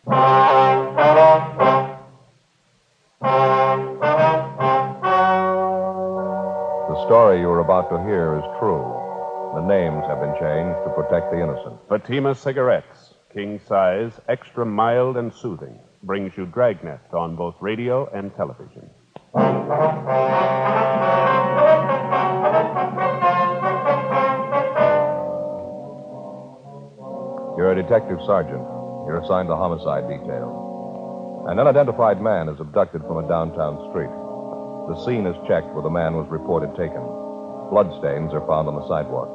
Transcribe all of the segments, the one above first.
The story you are about to hear is true. The names have been changed to protect the innocent. Fatima Cigarettes, king size, extra mild and soothing, brings you Dragnet on both radio and television. You're a detective sergeant. You're assigned to homicide detail. An unidentified man is abducted from a downtown street. The scene is checked where the man was reported taken. Bloodstains are found on the sidewalk.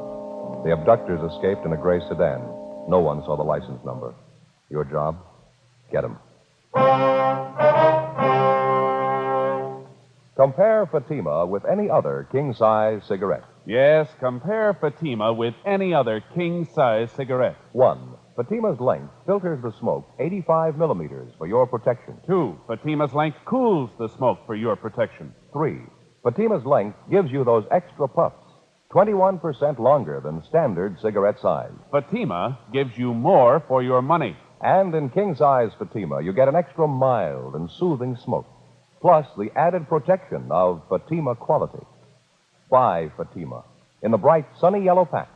The abductors escaped in a gray sedan. No one saw the license number. Your job? Get him. Compare Fatima with any other king-size cigarette. Yes, compare Fatima with any other king-size cigarette. 1. Fatima's length filters the smoke 85 millimeters for your protection. 2. Fatima's length cools the smoke for your protection. 3. Fatima's length gives you those extra puffs, 21% longer than standard cigarette size. Fatima gives you more for your money. And in king-size Fatima, you get an extra mild and soothing smoke, plus the added protection of Fatima quality. Buy Fatima in the bright, sunny yellow pack.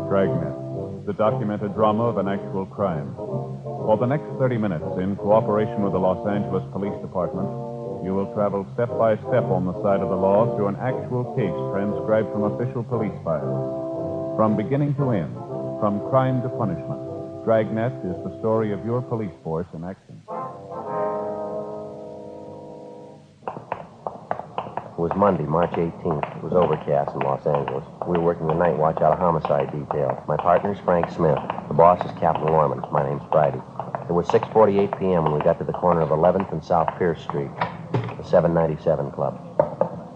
Dragnet, the documented drama of an actual crime. For the next 30 minutes, in cooperation with the Los Angeles Police Department, you will travel step by step on the side of the law through an actual case transcribed from official police files. From beginning to end, from crime to punishment, Dragnet is the story of your police force in action. It was Monday, March 18th. It was overcast in Los Angeles. We were working the night watch out of homicide detail. My partner's Frank Smith. The boss is Captain Lorman. My name's Friday. It was 6:48 p.m. when we got to the corner of 11th and South Pierce Street, the 797 Club.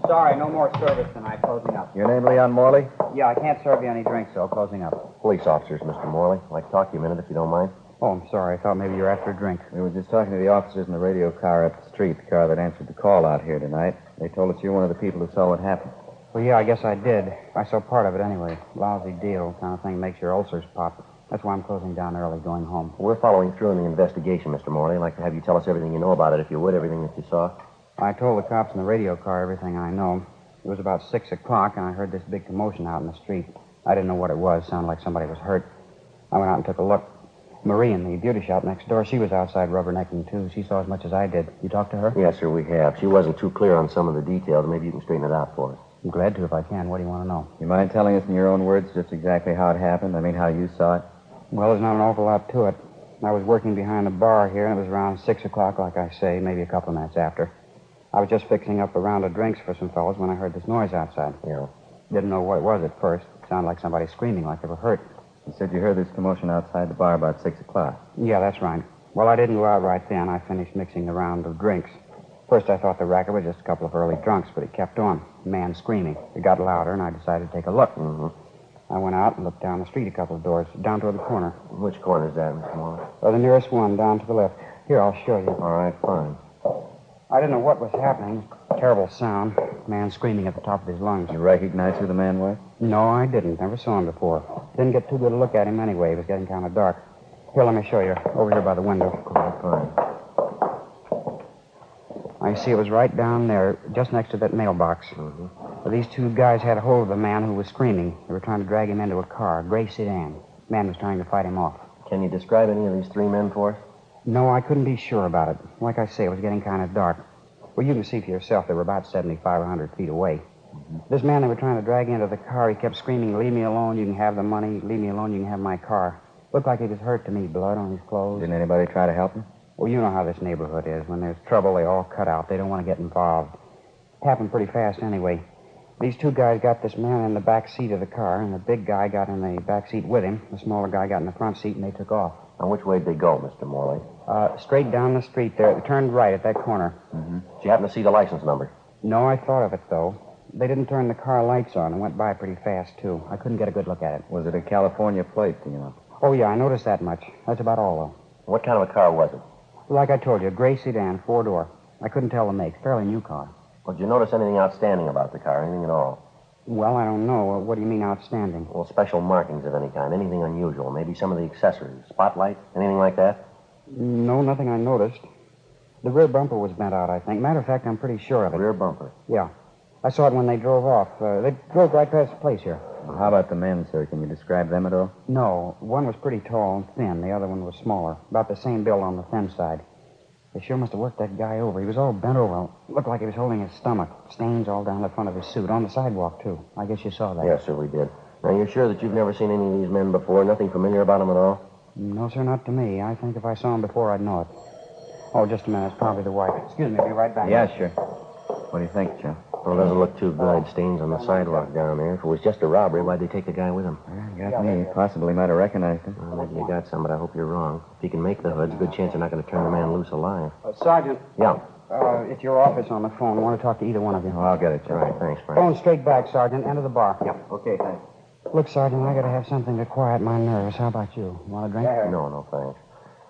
Sorry, no more service tonight. Closing up. Your name, Leon Morley? Yeah, I can't serve you any drinks, so closing up. Police officers, Mr. Morley. I'd like to talk to you a minute, if you don't mind. Oh, I'm sorry. I thought maybe you were after a drink. We were just talking to the officers in the radio car up the street, the car that answered the call out here tonight. They told us you're one of the people who saw what happened. Well, yeah, I guess I did. I saw part of it anyway. Lousy deal, kind of thing makes your ulcers pop. That's why I'm closing down early, going home. We're following through in the investigation, Mr. Morley. I'd like to have you tell us everything you know about it, if you would, everything that you saw. I told the cops in the radio car everything I know. It was about 6 o'clock, and I heard this big commotion out in the street. I didn't know what it was. Sounded like somebody was hurt. I went out and took a look. Marie in the beauty shop next door, she was outside rubbernecking, too. She saw as much as I did. You talked to her? Yes, sir, we have. She wasn't too clear on some of the details. Maybe you can straighten it out for us. I'm glad to if I can. What do you want to know? You mind telling us in your own words just exactly how it happened? I mean, how you saw it? Well, there's not an awful lot to it. I was working behind the bar here, and it was around 6 o'clock, like I say, maybe a couple of minutes after. I was just fixing up a round of drinks for some fellows when I heard this noise outside. Yeah. Didn't know what it was at first. It sounded like somebody screaming like they were hurt. You said you heard this commotion outside the bar about 6 o'clock. Yeah, that's right. Well, I didn't go out right then. I finished mixing the round of drinks. First, I thought the racket was just a couple of early drunks, but it kept on. A man screaming. It got louder, and I decided to take a look. Mm-hmm. I went out and looked down the street a couple of doors, down toward the corner. Which corner is that, Mr. Morley? Oh, the nearest one, down to the left. Here, I'll show you. All right, fine. I didn't know what was happening. Terrible sound. Man screaming at the top of his lungs. You recognize who the man was? No, I didn't. Never saw him before. Didn't get too good a look at him anyway. It was getting kind of dark. Here, let me show you. Over here by the window. Fine. I see it was right down there, just next to that mailbox. Mm-hmm. Well, these two guys had hold of the man who was screaming. They were trying to drag him into a car, a gray sedan. The man was trying to fight him off. Can you describe any of these three men for us? No, I couldn't be sure about it. Like I say, it was getting kind of dark. Well, you can see for yourself they were about 75 or 100 feet away. Mm-hmm. This man they were trying to drag into the car, he kept screaming, "Leave me alone, you can have the money. Leave me alone, you can have my car." Looked like he was hurt to me, blood on his clothes. Didn't anybody try to help him? Well, you know how this neighborhood is. When there's trouble, they all cut out. They don't want to get involved. It happened pretty fast anyway. These two guys got this man in the back seat of the car, and the big guy got in the back seat with him. The smaller guy got in the front seat, and they took off. And which way did they go, Mr. Morley? Straight down the street there. They turned right at that corner. Mm-hmm. Did you happen to see the license number? No, I thought of it, though. They didn't turn the car lights on and went by pretty fast, too. I couldn't get a good look at it. Was it a California plate, do you know? Oh, yeah, I noticed that much. That's about all, though. What kind of a car was it? Like I told you, a gray sedan, 4-door. I couldn't tell the make. Fairly new car. Well, did you notice anything outstanding about the car? Anything at all? Well, I don't know. What do you mean outstanding? Well, special markings of any kind, anything unusual. Maybe some of the accessories, spotlight, anything like that? No, nothing I noticed. The rear bumper was bent out, I think. Matter of fact, I'm pretty sure of it. Rear bumper. Yeah. I saw it when they drove off. They drove right past the place here. How about the men, sir? Can you describe them at all? No, one was pretty tall and thin. The other one was smaller. About the same build on the thin side. They sure must have worked that guy over. He was all bent over. Looked like he was holding his stomach. Stains all down the front of his suit. On the sidewalk, too. I guess you saw that. Yes, sir, we did. Now, you're sure that you've never seen any of these men before? Nothing familiar about them at all? No, sir, not to me. I think if I saw him before, I'd know it. Oh, just a minute. It's probably the wife. Excuse me. I'll be right back. Yeah, sure. What do you think, Joe? Well, it doesn't look too good. Stains on the sidewalk down there. If it was just a robbery, why'd they take the guy with them? Well, got me. Possibly might have recognized him. Well, maybe you got some, but I hope you're wrong. If he can make the hoods, good chance they're not going to turn the man loose alive. Sergeant. Yeah. It's your office on the phone. I want to talk to either one of you. Oh, I'll get it, Joe. All right, thanks, Frank. Phone straight back, Sergeant. Enter the bar. Yep. Okay, thanks. Look, Sergeant, I got to have something to quiet my nerves. How about you? Want a drink? No, thanks.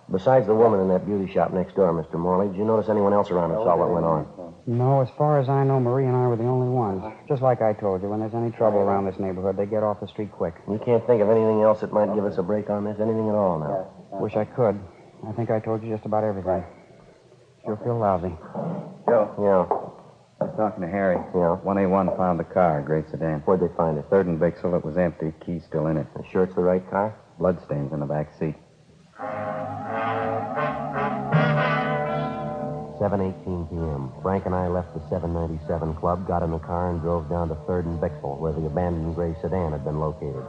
Besides the woman in that beauty shop next door, Mr. Morley, did you notice anyone else around who saw what went on? No, as far as I know, Marie and I were the only ones. Just like I told you, when there's any trouble around this neighborhood, they get off the street quick. You can't think of anything else that might give us a break on this? Anything at all now? Wish I could. I think I told you just about everything. Sure feel lousy. Joe, Yeah. I was talking to Harry. Yeah? 1A1 found the car, gray sedan. Where'd they find it? 3rd and Bixel, it was empty. Key's still in it. You sure it's the right car? Bloodstains in the back seat. 7:18 p.m. Frank and I left the 797 Club, got in the car, and drove down to 3rd and Bixel, where the abandoned gray sedan had been located.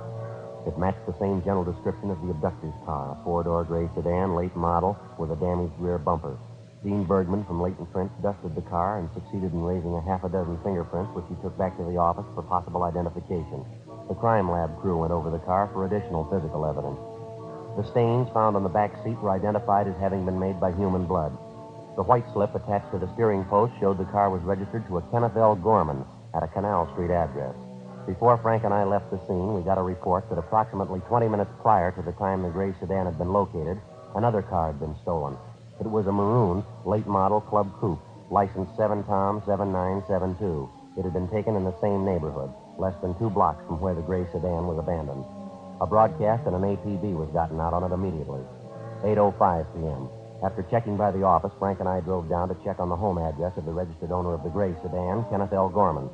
It matched the same general description of the abductor's car, a 4-door gray sedan, late model, with a damaged rear bumper. Dean Bergman from Leighton French dusted the car and succeeded in raising a half a dozen fingerprints, which he took back to the office for possible identification. The crime lab crew went over the car for additional physical evidence. The stains found on the back seat were identified as having been made by human blood. The white slip attached to the steering post showed the car was registered to a Kenneth L. Gorman at a Canal Street address. Before Frank and I left the scene, we got a report that approximately 20 minutes prior to the time the gray sedan had been located, another car had been stolen. It was a maroon, late model club coupe, license 7-Tom 7972. It had been taken in the same neighborhood, less than 2 blocks from where the gray sedan was abandoned. A broadcast and an APB was gotten out on it immediately. 8:05 p.m. After checking by the office, Frank and I drove down to check on the home address of the registered owner of the gray sedan, Kenneth L. Gorman.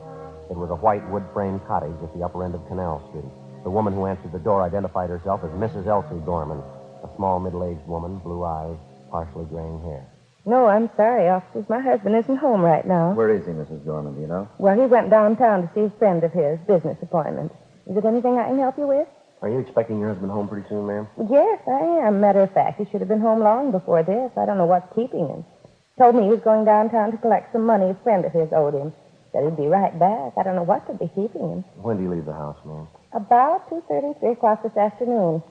It was a white wood-frame cottage at the upper end of Canal Street. The woman who answered the door identified herself as Mrs. Elsie Gorman, a small middle-aged woman, blue eyes, partially graying hair. No, I'm sorry, officers. My husband isn't home right now. Where is he, Mrs. Gorman, do you know? Well, he went downtown to see a friend of his, business appointment. Is it anything I can help you with? Are you expecting your husband home pretty soon, ma'am? Yes, I am. Matter of fact, he should have been home long before this. I don't know what's keeping him. Told me he was going downtown to collect some money a friend of his owed him. Said he'd be right back. I don't know what could be keeping him. When do you leave the house, ma'am? About 2:30, 3 o'clock this afternoon.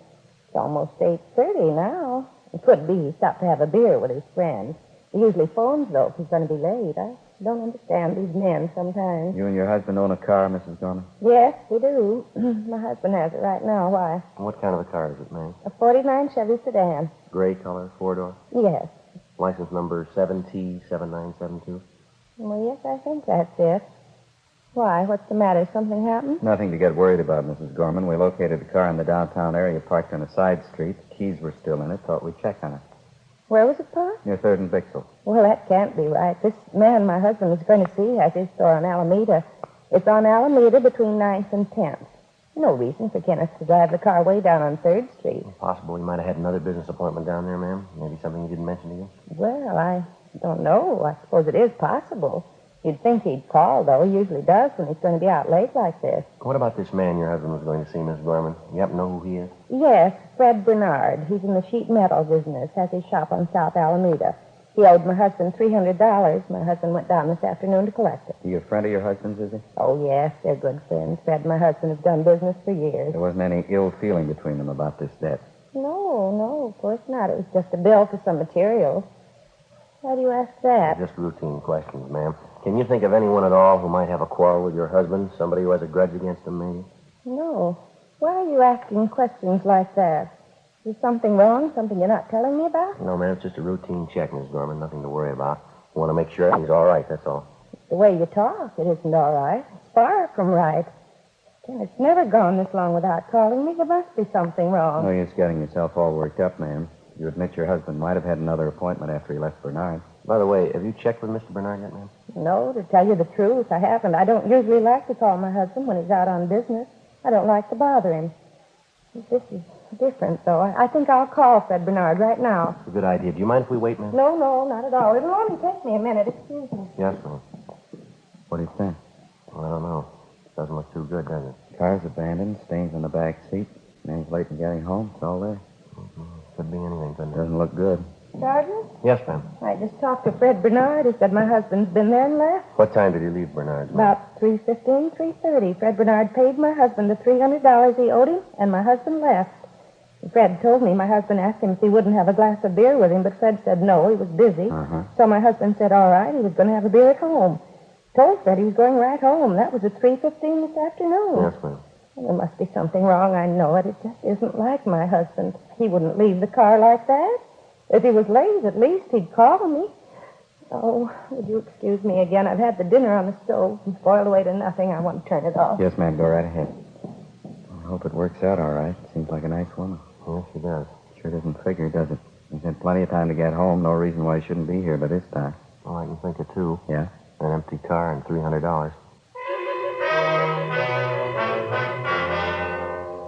It's almost 8:30 now. It could be he stopped to have a beer with his friend. He usually phones, though, if he's going to be late. I don't understand these men sometimes. You and your husband own a car, Mrs. Gorman? Yes, we do. My husband has it right now. Why? What kind of a car is it, ma'am? A 49 Chevy sedan. Gray color, 4-door? Yes. License number 7T7972? Well, yes, I think that's it. Why? What's the matter? Something happened? Nothing to get worried about, Mrs. Gorman. We located the car in the downtown area, parked on a side street. The keys were still in it. Thought we'd check on it. Where was it parked? Near 3rd and Bixel. Well, that can't be right. This man my husband was going to see has his store on Alameda. It's on Alameda between 9th and 10th. No reason for Kenneth to drive the car way down on 3rd Street. Possible he might have had another business appointment down there, ma'am. Maybe something he didn't mention to you. Well, I don't know. I suppose it is possible. You'd think he'd call, though. He usually does when he's going to be out late like this. What about this man your husband was going to see, Miss Gorman? You happen to know who he is? Yes, Fred Bernard. He's in the sheet metal business, has his shop on South Alameda. He owed my husband $300. My husband went down this afternoon to collect it. Are you a friend of your husband's, is he? Oh, yes, they're good friends. Fred and my husband have done business for years. There wasn't any ill feeling between them about this debt. No, of course not. It was just a bill for some materials. Why do you ask that? Just routine questions, ma'am. Can you think of anyone at all who might have a quarrel with your husband? Somebody who has a grudge against him, maybe? No. Why are you asking questions like that? Is something wrong? Something you're not telling me about? No, ma'am, it's just a routine check, Miss Gorman. Nothing to worry about. I want to make sure he's all right, that's all. The way you talk, it isn't all right. It's far from right. Ken, it's never gone this long without calling me. There must be something wrong. No use getting yourself all worked up, ma'am. You admit your husband might have had another appointment after he left Bernard. By the way, have you checked with Mr. Bernard yet, ma'am? No, to tell you the truth, I haven't. I don't usually like to call my husband when he's out on business. I don't like to bother him. This is different, though. I think I'll call Fred Bernard right now. It's a good idea. Do you mind if we wait, ma'am? No, not at all. It'll only take me a minute. Excuse me. Yes, ma'am. What do you think? Well, I don't know. Doesn't look too good, does it? Car's abandoned, stains on the back seat. Man's late in getting home. It's all there. Could be anything, couldn't it? Doesn't look good. Sergeant? Yes, ma'am. I just talked to Fred Bernard. He said my husband's been there and left. What time did you leave Bernard's, ma'am? About 3:15, 3:30. Fred Bernard paid my husband the $300 he owed him, and my husband left. Fred told me my husband asked him if he wouldn't have a glass of beer with him, but Fred said no, he was busy. So my husband said all right, he was going to have a beer at home. Told Fred he was going right home. That was at 3:15 this afternoon. Yes, ma'am. Well, there must be something wrong, I know it. It just isn't like my husband. He wouldn't leave the car like that. If he was late, at least he'd call me. Oh, would you excuse me again? I've had the dinner on the stove and boiled away to nothing. I want to turn it off. Yes, ma'am. Go right ahead. I hope it works out all right. Seems like a nice woman. Yes, she does. Sure doesn't figure, does it? He's had plenty of time to get home. No reason why he shouldn't be here by this time. Well, I can think of two. Yeah? An empty car and $300.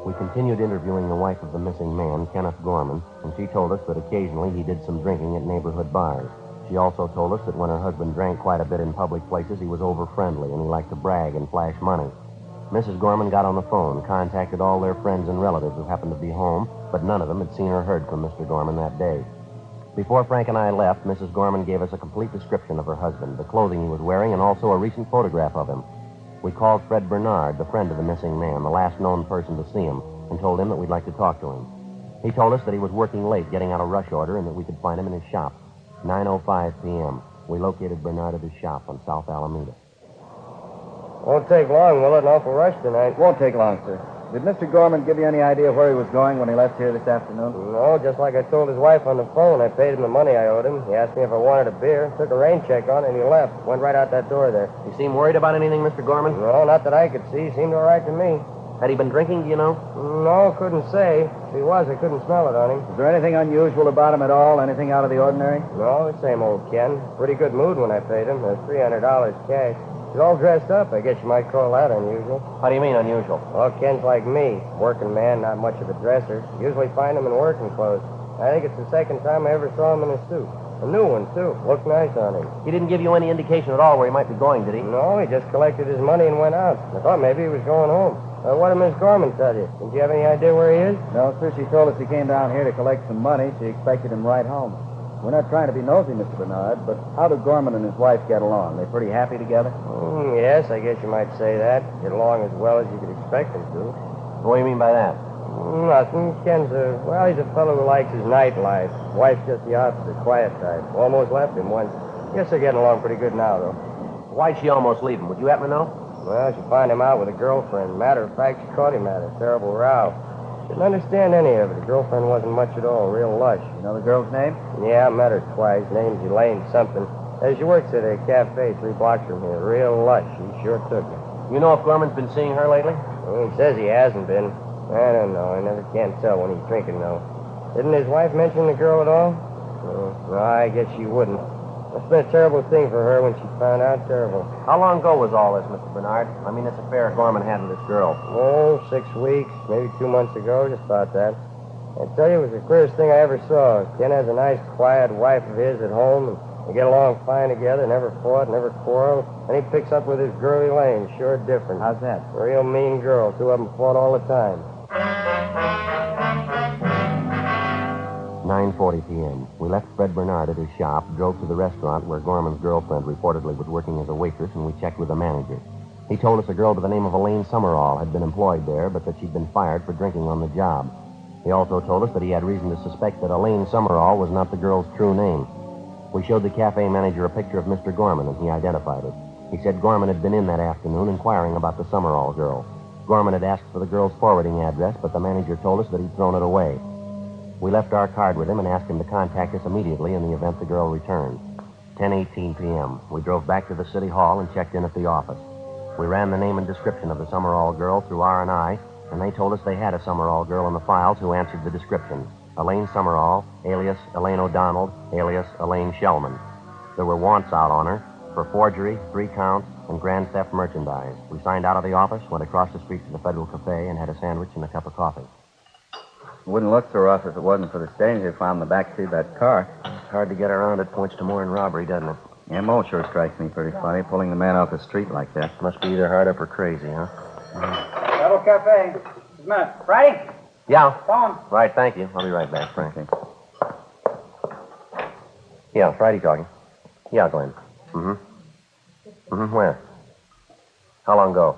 We continued interviewing the wife of the missing man, Kenneth Gorman, and she told us that occasionally he did some drinking at neighborhood bars. She also told us that when her husband drank quite a bit in public places, he was over-friendly and he liked to brag and flash money. Mrs. Gorman got on the phone, contacted all their friends and relatives who happened to be home, but none of them had seen or heard from Mr. Gorman that day. Before Frank and I left, Mrs. Gorman gave us a complete description of her husband, the clothing he was wearing, and also a recent photograph of him. We called Fred Bernard, the friend of the missing man, the last known person to see him, and told him that we'd like to talk to him. He told us that he was working late, getting out a rush order, and that we could find him in his shop. 9:05 p.m. We located Bernard at his shop on South Alameda. Won't take long, will it? An awful rush tonight. Won't take long, sir. Did Mr. Gorman give you any idea where he was going when he left here this afternoon? No, just like I told his wife on the phone. I paid him the money I owed him. He asked me if I wanted a beer, took a rain check on it, and he left. Went right out that door there. You seem worried about anything, Mr. Gorman? No, not that I could see. Seemed all right to me. Had he been drinking, do you know? No, couldn't say. If he was, I couldn't smell it on him. Is there anything unusual about him at all? Anything out of the ordinary? No, the same old Ken. Pretty good mood when I paid him. $300 cash. He's all dressed up. I guess you might call that unusual. How do you mean, unusual? Well, Ken's like me. Working man, not much of a dresser. Usually find him in working clothes. I think it's the second time I ever saw him in a suit. A new one, too. Looked nice on him. He didn't give you any indication at all where he might be going, did he? No, he just collected his money and went out. I thought maybe he was going home. What did Miss Gorman tell you? Did you have any idea where he is? No, sir. She told us he came down here to collect some money. She expected him right home. We're not trying to be nosy, Mr. Bernard, but how do Gorman and his wife get along? They pretty happy together? Yes, I guess you might say that. Get along as well as you could expect them to. What do you mean by that? Nothing. Ken's he's a fellow who likes his nightlife. Wife's just the opposite, quiet type. Almost left him once. Guess they're getting along pretty good now, though. Why'd she almost leave him? Would you happen to know? Well, she found him out with a girlfriend. Matter of fact, she caught him at a terrible row. Didn't understand any of it. The girlfriend wasn't much at all. Real lush. You know the girl's name? Yeah, I met her twice. Name's Elaine something. She works at a cafe 3 blocks from here. Real lush. She sure took me. You know if Gorman's been seeing her lately? Well, he says he hasn't been. I don't know. I never can tell when he's drinking, though. Didn't his wife mention the girl at all? No, I guess she wouldn't. It's been a terrible thing for her when she found out. Terrible. How long ago was all this, Mr. Bernard? I mean, this affair Gorman had with this girl. Oh, 6 weeks, maybe 2 months ago, just about that. I tell you, it was the queerest thing I ever saw. Ken has a nice, quiet wife of his at home, and they get along fine together, never fought, never quarreled. And he picks up with his girl Elaine, sure different. How's that? A real mean girl. 2 of them fought all the time. 9:40 p.m. We left Fred Bernard at his shop, drove to the restaurant where Gorman's girlfriend reportedly was working as a waitress, and we checked with the manager. He told us a girl by the name of Elaine Summerall had been employed there, but that she'd been fired for drinking on the job. He also told us that he had reason to suspect that Elaine Summerall was not the girl's true name. We showed the cafe manager a picture of Mr. Gorman, and he identified it. He said Gorman had been in that afternoon inquiring about the Summerall girl. Gorman had asked for the girl's forwarding address, but the manager told us that he'd thrown it away. We left our card with him and asked him to contact us immediately in the event the girl returned. 10:18 p.m. We drove back to the city hall and checked in at the office. We ran the name and description of the Summerall girl through R&I, and they told us they had a Summerall girl in the files who answered the description. Elaine Summerall, alias Elaine O'Donnell, alias Elaine Shellman. There were wants out on her for forgery, 3 counts, and grand theft merchandise. We signed out of the office, went across the street to the Federal Cafe, and had a sandwich and a cup of coffee. It wouldn't look so rough if it wasn't for the stains they found in the backseat of that car. It's hard to get around it. Points to more than robbery, doesn't it? M.O. sure strikes me pretty funny, pulling the man off the street like that. Must be either hard up or crazy, huh? Federal Cafe. Just a minute. Friday? Yeah. Phone. Right, thank you. I'll be right back, Frank. Okay. Yeah, Friday talking. Yeah, Glenn. Where? How long ago?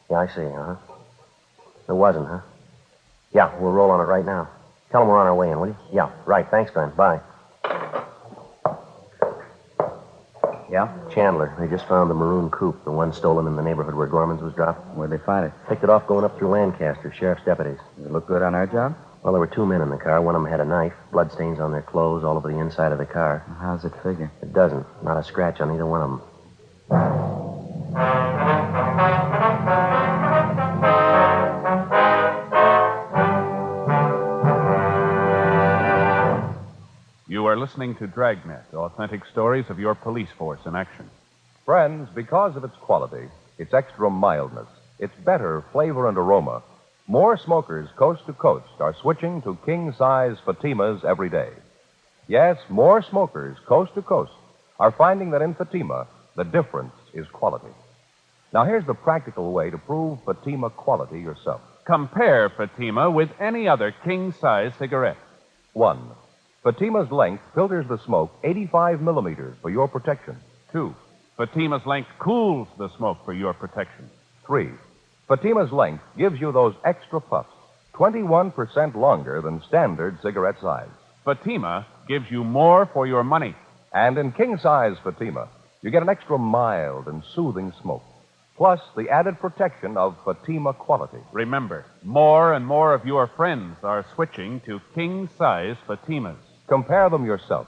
Yeah, I see, There wasn't, huh? Yeah, we'll roll on it right now. Tell them we're on our way in, will you? Yeah, right. Thanks, Glenn. Bye. Yeah? Chandler, they just found the maroon coupe, the one stolen in the neighborhood where Gorman's was dropped. Where'd they find it? Picked it off going up through Lancaster, sheriff's deputies. Does it look good on our job? Well, there were 2 men in the car. One of them had a knife, bloodstains on their clothes all over the inside of the car. How's it figure? It doesn't. Not a scratch on either one of them. You are listening to Dragnet, authentic stories of your police force in action. Friends, because of its quality, its extra mildness, its better flavor and aroma, more smokers coast to coast are switching to king-size Fatimas every day. Yes, more smokers coast to coast are finding that in Fatima, the difference is quality. Now, here's the practical way to prove Fatima quality yourself. Compare Fatima with any other king-size cigarette. 1. Fatima's length filters the smoke 85 millimeters for your protection. 2. Fatima's length cools the smoke for your protection. 3. Fatima's length gives you those extra puffs, 21% longer than standard cigarette size. Fatima gives you more for your money. And in king-size Fatima, you get an extra mild and soothing smoke, plus the added protection of Fatima quality. Remember, more and more of your friends are switching to king-size Fatimas. Compare them yourself.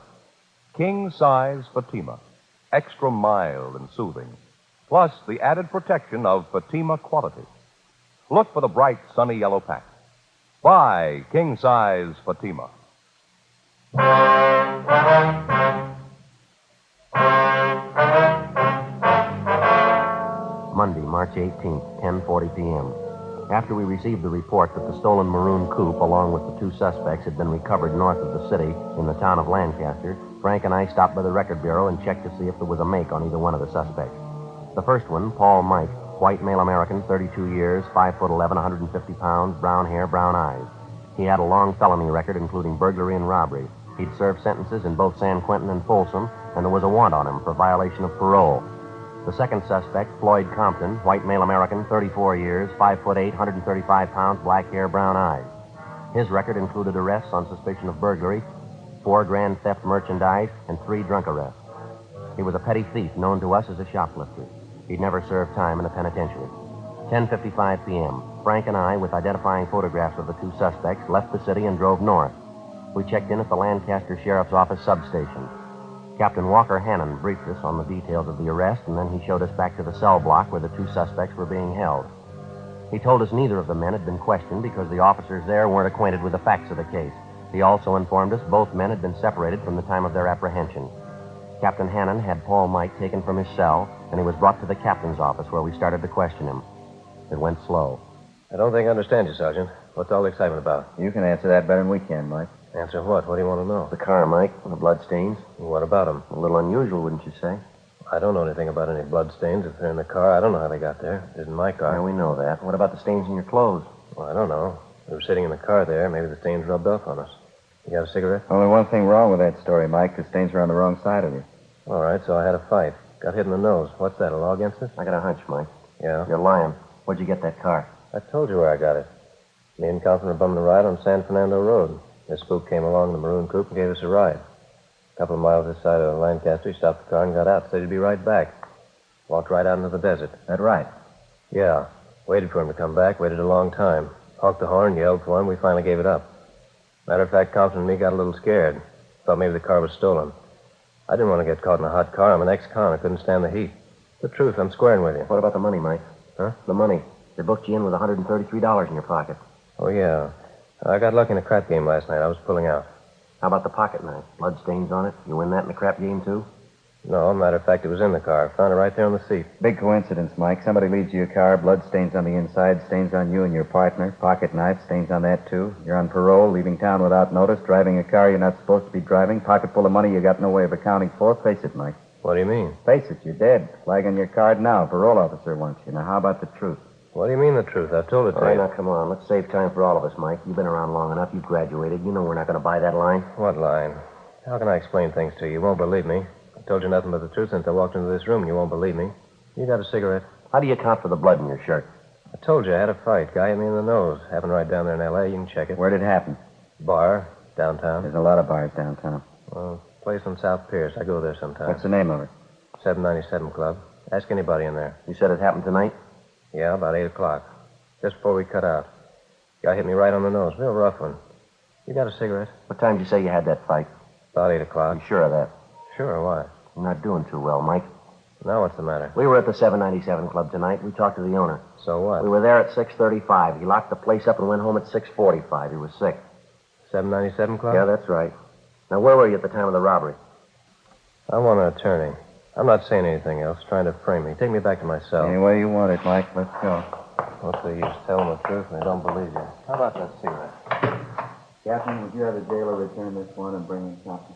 King-size Fatima, extra mild and soothing, plus the added protection of Fatima quality. Look for the bright, sunny yellow pack. Buy king-size Fatima. Monday, March 18th, 10:40 p.m. After we received the report that the stolen maroon coupe, along with the 2 suspects, had been recovered north of the city in the town of Lancaster, Frank and I stopped by the record bureau and checked to see if there was a make on either one of the suspects. The first one, Paul Mike, white male American, 32 years, 5'11", 150 pounds, brown hair, brown eyes. He had a long felony record, including burglary and robbery. He'd served sentences in both San Quentin and Folsom, and there was a warrant on him for violation of parole. The second suspect, Floyd Compton, white male American, 34 years, 5'8", 135 pounds, black hair, brown eyes. His record included arrests on suspicion of burglary, 4 grand theft merchandise, and 3 drunk arrests. He was a petty thief known to us as a shoplifter. He'd never served time in a penitentiary. 10:55 p.m. Frank and I, with identifying photographs of the 2 suspects, left the city and drove north. We checked in at the Lancaster Sheriff's Office substation. Captain Walker Hannon briefed us on the details of the arrest, and then he showed us back to the cell block where the 2 suspects were being held. He told us neither of the men had been questioned because the officers there weren't acquainted with the facts of the case. He also informed us both men had been separated from the time of their apprehension. Captain Hannon had Paul Mike taken from his cell, and he was brought to the captain's office where we started to question him. It went slow. I don't think I understand you, Sergeant. What's all the excitement about? You can answer that better than we can, Mike. Answer what? What do you want to know? The car, Mike, the bloodstains. What about them? A little unusual, wouldn't you say? I don't know anything about any bloodstains. If they're in the car, I don't know how they got there. It isn't my car. Yeah, we know that. What about the stains in your clothes? Well, I don't know. We were sitting in the car there. Maybe the stains rubbed off on us. You got a cigarette? Only one thing wrong with that story, Mike. The stains are on the wrong side of you. All right, so I had a fight. Got hit in the nose. What's that, a law against us? I got a hunch, Mike. Yeah? You're lying. Where'd you get that car? I told you where I got it. Me and Compton were bumming a ride on San Fernando Road. This spook came along in the maroon coupe and gave us a ride. A couple of miles this side of Lancaster, he stopped the car and got out. Said he'd be right back. Walked right out into the desert. That right? Yeah. Waited for him to come back. Waited a long time. Honked the horn, yelled for him. We finally gave it up. Matter of fact, Compton and me got a little scared. Thought maybe the car was stolen. I didn't want to get caught in a hot car. I'm an ex-con. I couldn't stand the heat. The truth, I'm squaring with you. What about the money, Mike? Huh? The money. They booked you in with $133 in your pocket. Oh, yeah. I got lucky in a crap game last night. I was pulling out. How about the pocket knife? Blood stains on it? You win that in the crap game, too? No, matter of fact, it was in the car. I found it right there on the seat. Big coincidence, Mike. Somebody leaves you a car, blood stains on the inside, stains on you and your partner. Pocket knife, stains on that, too. You're on parole, leaving town without notice, driving a car you're not supposed to be driving, pocket full of money you got no way of accounting for. Face it, Mike. What do you mean? Face it, you're dead. Flag on your card now. Parole officer wants you. Now, how about the truth? What do you mean the truth? I've told it to All right, you. now, come on. Let's save time for all of us, Mike. You've been around long enough. You've graduated. You know we're not going to buy that line. What line? How can I explain things to you? You won't believe me. I told you nothing but the truth since I walked into this room, and you won't believe me. You got a cigarette? How do you account for the blood in your shirt? I told you I had a fight. Guy hit me in the nose. Happened right down there in L.A. You can check it. Where'd it happen? Bar, downtown. There's a lot of bars downtown. Well, place on South Pierce. I go there sometimes. What's the name of it? 797 Club. Ask anybody in there. You said it happened tonight? Yeah, about 8 o'clock. Just before we cut out. Guy hit me right on the nose. Real rough one. You got a cigarette? What time did you say you had that fight? About 8 o'clock. You sure of that? Sure, why? You're not doing too well, Mike. Now what's the matter? We were at the 797 Club tonight. We talked to the owner. So what? We were there at 6:35. He locked the place up and went home at 6:45. He was sick. 797 Club? Yeah, that's right. Now, where were you at the time of the robbery? I want an attorney. I'm not saying anything else, trying to frame me. Take me back to my cell. Any way you want it, Mike. Let's go. What's the use? Tell them the truth and they don't believe you. How about that cigarette? Captain, would you have the jailer return this one and bring in copy?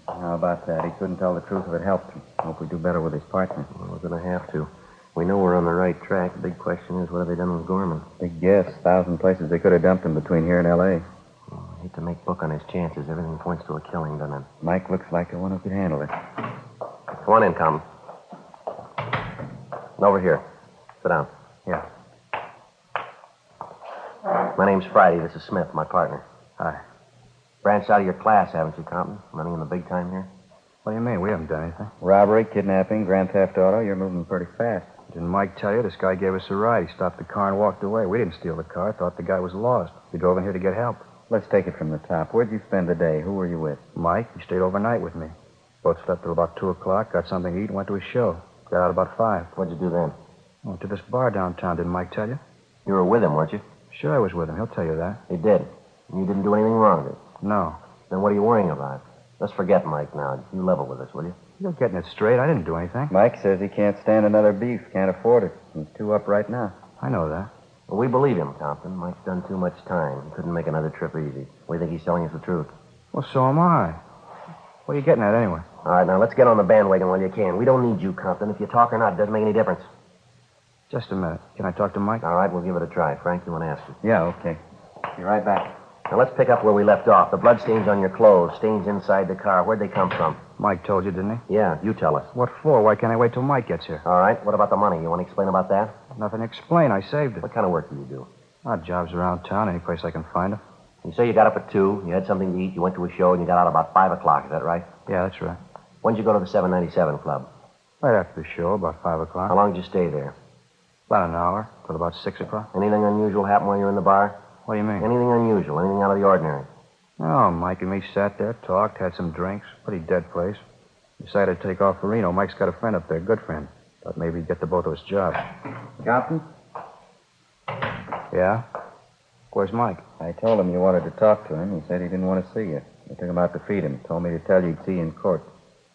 How about that? He couldn't tell the truth if it helped him. Hope we do better with his partner. Well, we're going to have to. We know we're on the right track. The big question is, what have they done with Gorman? Big guess. 1,000 places they could have dumped him between here and L.A. I hate to make book on his chances. Everything points to a killing, doesn't it? Mike looks like the one who could handle it. Come on in, Tom. Over here. Sit down. Yeah. My name's Friday. This is Smith, my partner. Hi. Branched out of your class, haven't you, Compton? Running in the big time here? What do you mean? We haven't done anything. Robbery, kidnapping, grand theft auto. You're moving pretty fast. Didn't Mike tell you? This guy gave us a ride. He stopped the car and walked away. We didn't steal the car. Thought the guy was lost. We drove in here to get help. Let's take it from the top. Where'd you spend the day? Who were you with? Mike, he stayed overnight with me. Both slept till about 2 o'clock, got something to eat, and went to his show. Got out about 5. What'd you do then? Went to this bar downtown. Didn't Mike tell you? You were with him, weren't you? Sure, I was with him. He'll tell you that. He did. And you didn't do anything wrong, did you? No. Then what are you worrying about? Let's forget Mike now. You level with us, will you? You're getting it straight. I didn't do anything. Mike says he can't stand another beef. Can't afford it. He's 2 up right now. I know that. Well, we believe him, Compton. Mike's done too much time. He couldn't make another trip easy. We think he's telling us the truth. Well, so am I. What are you getting at anyway? All right, now let's get on the bandwagon while you can. We don't need you, Compton. If you talk or not, it doesn't make any difference. Just a minute. Can I talk to Mike? All right, we'll give it a try. Frank, you want to ask him? Yeah, okay. Be right back. Now let's pick up where we left off. The blood stains on your clothes, stains inside the car. Where'd they come from? Mike told you, didn't he? Yeah, you tell us. What for? Why can't I wait till Mike gets here? All right, what about the money? You want to explain about that? Nothing to explain. I saved it. What kind of work do you do? Odd jobs around town, any place I can find them. You say you got up at 2, you had something to eat, you went to a show, and you got out about 5 o'clock. Is that right? Yeah, that's right. When'd you go to the 797 Club? Right after the show, about 5 o'clock. How long did you stay there? About an hour, till about 6 o'clock. Anything unusual happen while you were in the bar? What do you mean? Anything unusual, anything out of the ordinary? Oh, Mike and me sat there, talked, had some drinks. Pretty dead place. Decided to take off for Reno. Mike's got a friend up there, good friend. Thought maybe he'd get the both of us jobs. Compton? Yeah? Where's Mike? I told him you wanted to talk to him. He said he didn't want to see you. I took him out to feed him. Told me to tell you he'd see you in court.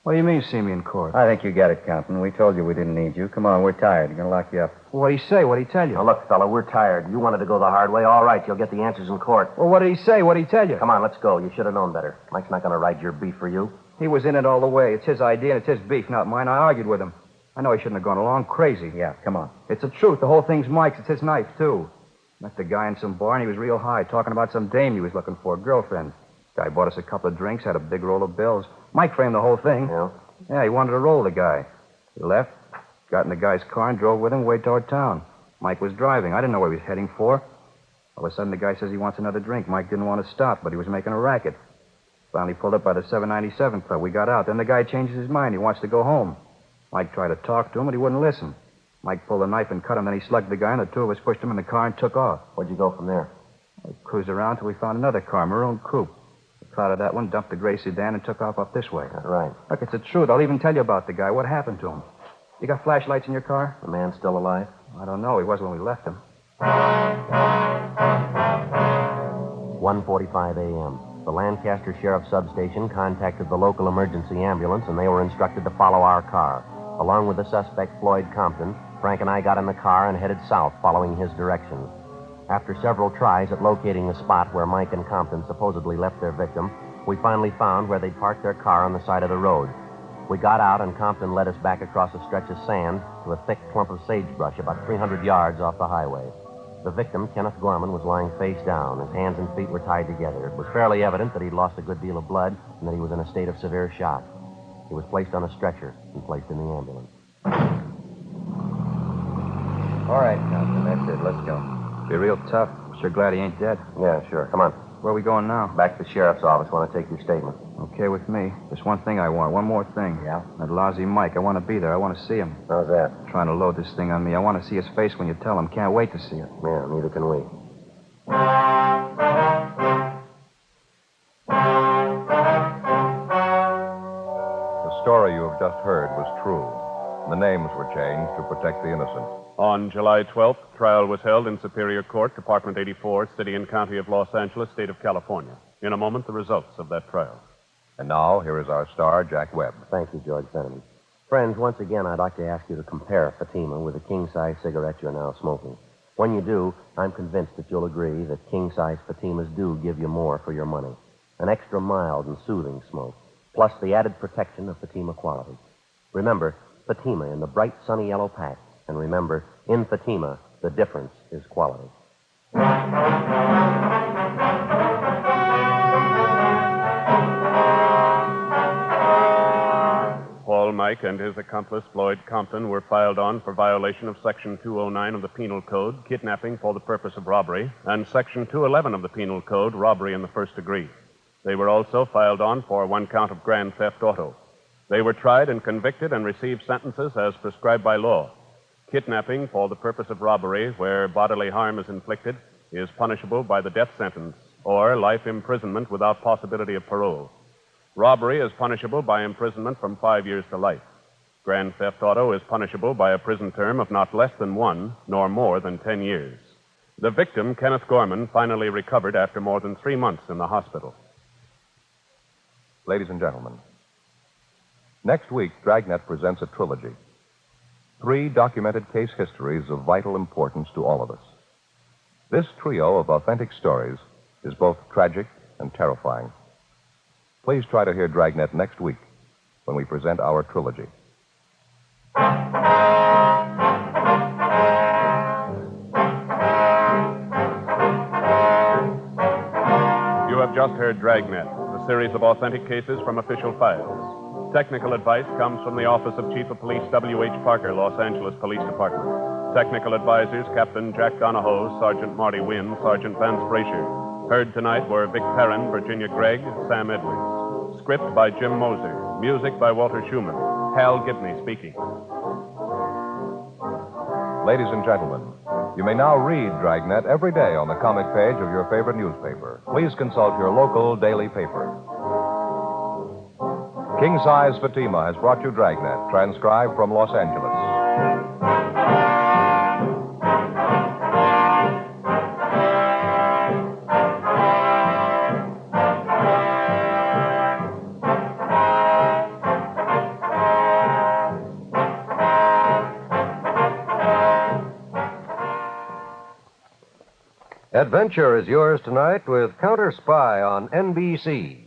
What do you mean, see me in court? I think you got it, Compton. We told you we didn't need you. Come on, we're tired. We're going to lock you up. What'd he say? What'd he tell you? Now, look, fella, we're tired. You wanted to go the hard way. All right, you'll get the answers in court. Well, what did he say? What'd he tell you? Come on, let's go. You should have known better. Mike's not going to ride your beef for you. He was in it all the way. It's his idea and it's his beef, not mine. I argued with him. I know he shouldn't have gone along. Crazy. Yeah, come on. It's the truth. The whole thing's Mike's. It's his knife, too. Met the guy in some bar, and he was real high, talking about some dame he was looking for, a girlfriend. Guy bought us a couple of drinks, had a big roll of bills. Mike framed the whole thing. Yeah? Yeah, he wanted to roll the guy. He left, got in the guy's car, and drove with him way toward town. Mike was driving. I didn't know where he was heading for. All of a sudden, the guy says he wants another drink. Mike didn't want to stop, but he was making a racket. Finally pulled up by the 797 Club. We got out. Then the guy changes his mind. He wants to go home. Mike tried to talk to him, but he wouldn't listen. Mike pulled a knife and cut him. Then he slugged the guy, and the two of us pushed him in the car and took off. Where'd you go from there? We cruised around till we found another car, maroon coupe. Took out of that one, dumped the gray sedan, and took off up this way. Right. Look, it's the truth. I'll even tell you about the guy. What happened to him? You got flashlights in your car? The man's still alive? I don't know. He was when we left him. 1:45 a.m. The Lancaster Sheriff's Substation contacted the local emergency ambulance, and they were instructed to follow our car. Along with the suspect, Floyd Compton, Frank and I got in the car and headed south, following his directions. After several tries at locating the spot where Mike and Compton supposedly left their victim, we finally found where they'd parked their car on the side of the road. We got out, and Compton led us back across a stretch of sand to a thick clump of sagebrush about 300 yards off the highway. The victim, Kenneth Gorman, was lying face down. His hands and feet were tied together. It was fairly evident that he'd lost a good deal of blood and that he was in a state of severe shock. He was placed on a stretcher and placed in the ambulance. All right, Compton, that's it. Let's go. Be real tough. Sure glad he ain't dead. Yeah, sure. Come on. Where are we going now? Back to the sheriff's office. Want to take your statement. Okay with me. Just one thing I want. One more thing. Yeah? That lousy Mike. I want to be there. I want to see him. How's that? Trying to load this thing on me. I want to see his face when you tell him. Can't wait to see it. Yeah, neither can we. The story you have just heard was true. The names were changed to protect the innocent. On July 12th, trial was held in Superior Court, Department 84, City and County of Los Angeles, State of California. In a moment, the results of that trial. And now, here is our star, Jack Webb. Thank you, George Fenneman. Friends, once again, I'd like to ask you to compare Fatima with the king-size cigarette you're now smoking. When you do, I'm convinced that you'll agree that king-size Fatimas do give you more for your money. An extra mild and soothing smoke, plus the added protection of Fatima quality. Remember, Fatima in the bright, sunny yellow pack. And remember, in Fatima, the difference is quality. Paul Mike and his accomplice, Floyd Compton, were filed on for violation of Section 209 of the Penal Code, kidnapping for the purpose of robbery, and Section 211 of the Penal Code, robbery in the first degree. They were also filed on for one count of grand theft auto. They were tried and convicted and received sentences as prescribed by law. Kidnapping for the purpose of robbery, where bodily harm is inflicted, is punishable by the death sentence or life imprisonment without possibility of parole. Robbery is punishable by imprisonment from 5 years to life. Grand theft auto is punishable by a prison term of not less than 1 nor more than 10 years. The victim, Kenneth Gorman, finally recovered after more than 3 months in the hospital. Ladies and gentlemen, next week, Dragnet presents a trilogy. 3 documented case histories of vital importance to all of us. This trio of authentic stories is both tragic and terrifying. Please try to hear Dragnet next week when we present our trilogy. You have just heard Dragnet, a series of authentic cases from official files. Technical advice comes from the Office of Chief of Police W.H. Parker, Los Angeles Police Department. Technical advisors, Captain Jack Donahoe, Sergeant Marty Wynn, Sergeant Vance Brasher. Heard tonight were Vic Perrin, Virginia Gregg, Sam Edwards. Script by Jim Moser. Music by Walter Schumann. Hal Gibney speaking. Ladies and gentlemen, you may now read Dragnet every day on the comic page of your favorite newspaper. Please consult your local daily paper. King Size Fatima has brought you Dragnet, transcribed from Los Angeles. Adventure is yours tonight with Counter Spy on NBC.